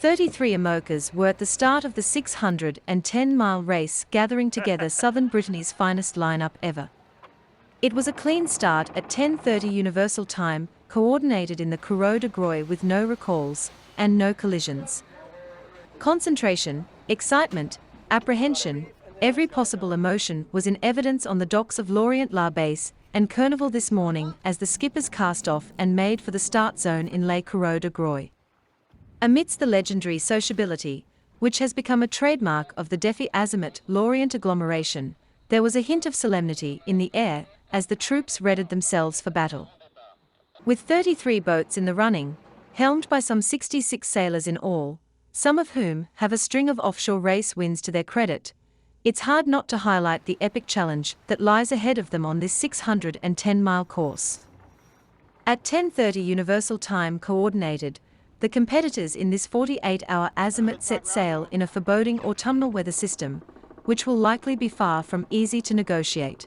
33 IMOCAs were at the start of the 610-mile race, gathering together southern Brittany's finest lineup ever. It was a clean start at 10:30 Universal Time, coordinated in the Coureup de Groix with no recalls and no collisions. Concentration, excitement, apprehension, every possible emotion was in evidence on the docks of Lorient La Base and Carnival this morning as the skippers cast off and made for the start zone in Les Coureup de Groix. Amidst the legendary sociability, which has become a trademark of the Defi Azimut Lorient agglomeration, there was a hint of solemnity in the air as the troops readied themselves for battle. With 33 boats in the running, helmed by some 66 sailors in all, some of whom have a string of offshore race wins to their credit, it's hard not to highlight the epic challenge that lies ahead of them on this 610-mile course. At 10:30 Universal Time coordinated, the competitors in this 48-hour Azimut set sail in a foreboding autumnal weather system, which will likely be far from easy to negotiate.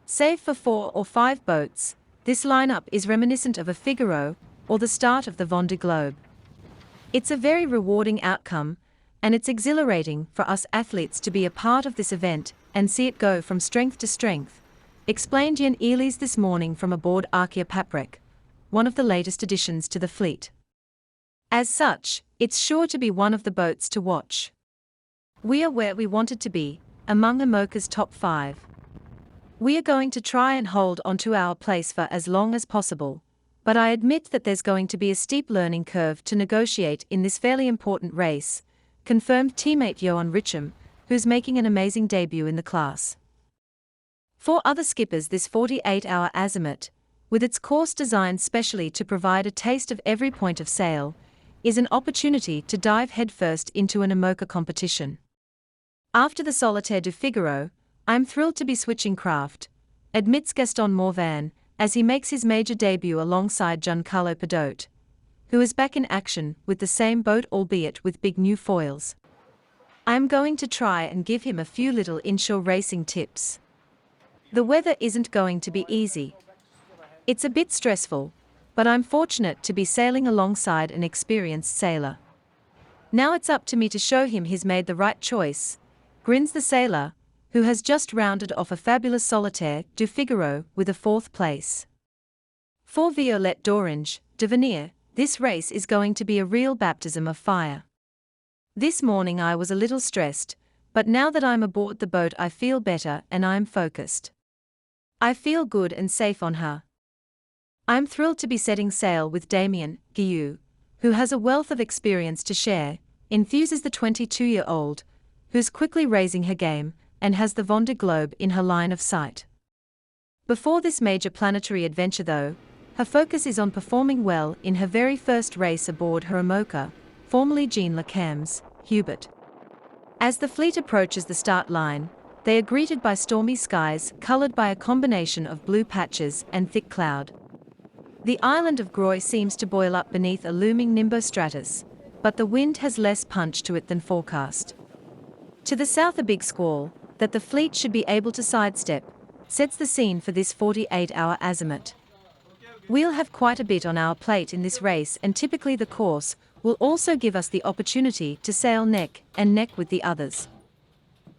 Save for 4 or 5 boats, this lineup is reminiscent of a Figaro or the start of the Vendée Globe. It's a very rewarding outcome, and it's exhilarating for us athletes to be a part of this event and see it go from strength to strength, explained Jan Elis this morning from aboard Arkia Paprec, one of the latest additions to the fleet. As such, it's sure to be one of the boats to watch. We are where we wanted to be, among IMOCA's top 5. We are going to try and hold onto our place for as long as possible, but I admit that there's going to be a steep learning curve to negotiate in this fairly important race, confirmed teammate Johan Richem, who's making an amazing debut in the class. For other skippers, this 48-hour Azimut, with its course designed specially to provide a taste of every point of sail, is an opportunity to dive headfirst into an IMOCA competition. After the Solitaire du Figaro, I'm thrilled to be switching craft, admits Gaston Morvan, as he makes his major debut alongside Giancarlo Pedot, who is back in action with the same boat albeit with big new foils. I'm going to try and give him a few little inshore racing tips. The weather isn't going to be easy. It's a bit stressful, but I'm fortunate to be sailing alongside an experienced sailor. Now it's up to me to show him he's made the right choice, grins the sailor, who has just rounded off a fabulous Solitaire du Figaro with a 4th place. For Violette d'Orange, Devenir, this race is going to be a real baptism of fire. This morning I was a little stressed, but now that I'm aboard the boat I feel better and I'm focused. I feel good and safe on her. I'm thrilled to be setting sail with Damien Guillou, who has a wealth of experience to share, enthuses the 22-year-old, who's quickly raising her game and has the Vendée Globe in her line of sight. Before this major planetary adventure though, her focus is on performing well in her very first race aboard her IMOCA, formerly Jean Le Cam's, Hubert. As the fleet approaches the start line, they are greeted by stormy skies colored by a combination of blue patches and thick cloud. The island of Groix seems to boil up beneath a looming nimbostratus, but the wind has less punch to it than forecast. To the south, a big squall, that the fleet should be able to sidestep, sets the scene for this 48-hour Azimut. We'll have quite a bit on our plate in this race, and typically the course will also give us the opportunity to sail neck and neck with the others.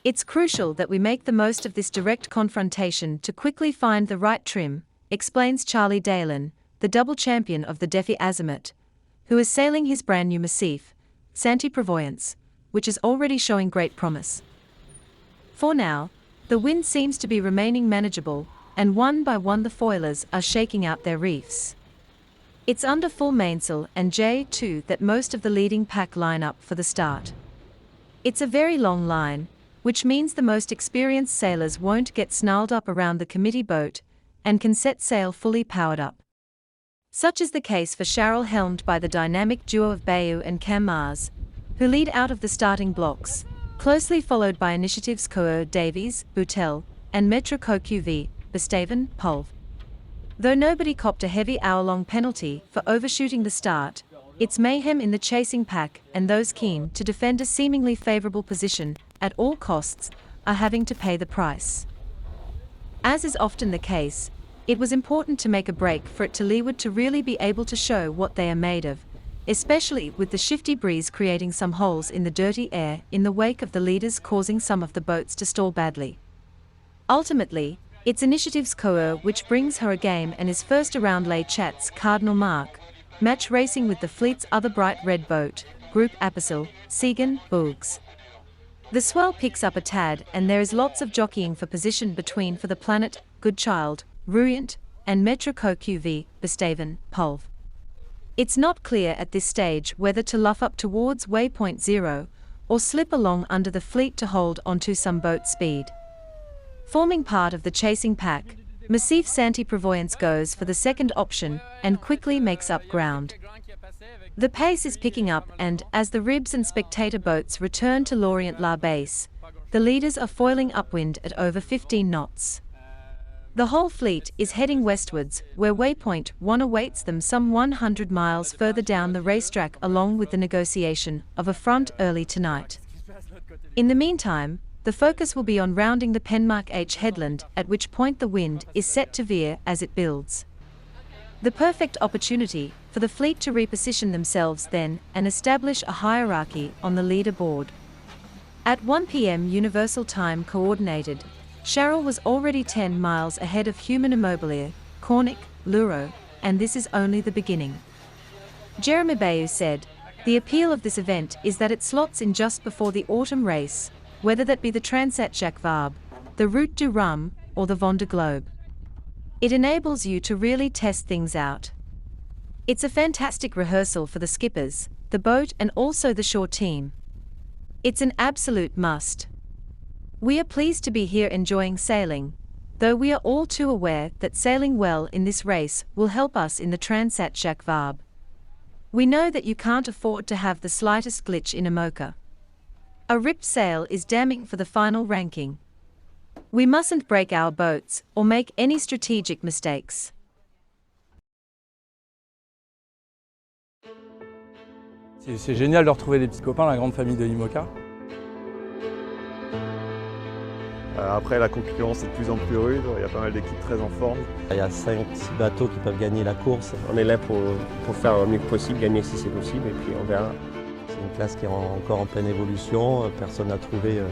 It's crucial that we make the most of this direct confrontation to quickly find the right trim, explains Charlie Dalen, the double champion of the Defi Azimut, who is sailing his brand new Massif, Santi Prevoyance, which is already showing great promise. For now, the wind seems to be remaining manageable, and one by one the foilers are shaking out their reefs. It's under full mainsail and J2 that most of the leading pack line up for the start. It's a very long line, which means the most experienced sailors won't get snarled up around the committee boat and can set sail fully powered up. Such is the case for Charles, helmed by the dynamic duo of Bayou and Cam Mars, who lead out of the starting blocks, closely followed by initiatives Coeur Davies, Boutel, and Metro QV, Bestaven, Pulv. Though nobody copped a heavy hour-long penalty for overshooting the start, it's mayhem in the chasing pack, and those keen to defend a seemingly favorable position at all costs are having to pay the price. As is often the case, it was important to make a break for it to leeward to really be able to show what they are made of, especially with the shifty breeze creating some holes in the dirty air in the wake of the leaders, causing some of the boats to stall badly. Ultimately, it's Initiative's CORUM which brings her a game and is first around lay chats Cardinal Mark, match racing with the fleet's other bright red boat, Group Apicil, Segan, Boogs. The swell picks up a tad and there is lots of jockeying for position between For the Planet, Goodchild, Lorient, and Metro QV, Bestaven, Pulv. It's not clear at this stage whether to luff up towards waypoint 0 or slip along under the fleet to hold onto some boat speed. Forming part of the chasing pack, Massif Santi Prevoyance goes for the second option and quickly makes up ground. The pace is picking up and, as the ribs and spectator boats return to Lorient La Base, the leaders are foiling upwind at over 15 knots. The whole fleet is heading westwards, where waypoint 1 awaits them some 100 miles further down the racetrack, along with the negotiation of a front early tonight. In the meantime, the focus will be on rounding the Penmark H headland, at which point the wind is set to veer as it builds. The perfect opportunity for the fleet to reposition themselves then and establish a hierarchy on the leaderboard. At 1 p.m. Universal Time Coordinated, Cheryl was already 10 miles ahead of Human Immobilier, Conq, Luro, and this is only the beginning. Jeremy Bayou said, "The appeal of this event is that it slots in just before the autumn race, whether that be the Transat Jacques Vabre, the Route du Rhum, or the Vendée Globe. It enables you to really test things out. It's a fantastic rehearsal for the skippers, the boat and also the shore team. It's an absolute must. We are pleased to be here enjoying sailing, though we are all too aware that sailing well in this race will help us in the Transat Jacques Vabre. We know that you can't afford to have the slightest glitch in IMOCA. A ripped sail is damning for the final ranking. We mustn't break our boats or make any strategic mistakes." C'est génial de retrouver des petits copains, la grande famille de IMOCA. Après, la concurrence est de plus en plus rude, il y a pas mal d'équipes très en forme. Il y a 5-6 bateaux qui peuvent gagner la course. On est là pour faire le mieux possible, gagner si c'est possible, et puis on verra. C'est une classe qui est encore en pleine évolution, personne n'a trouvé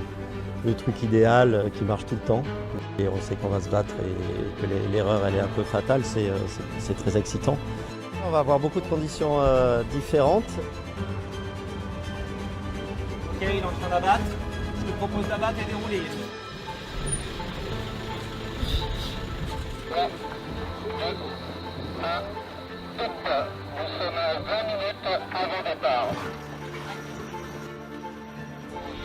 le truc idéal qui marche tout le temps. Et on sait qu'on va se battre et que l'erreur elle est un peu fatale, c'est très excitant. On va avoir beaucoup de conditions différentes. Ok, il est en train d'abattre. Je te propose d'abattre et dérouler. Nous sommes à 20 minutes avant départ.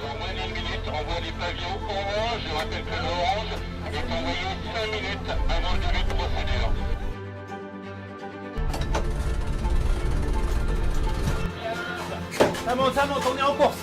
Dans moins d'une minute, on voit les pavillons orange. Je rappelle que l'orange est envoyé 5 minutes avant le début de procédure. Ça monte, on est en course.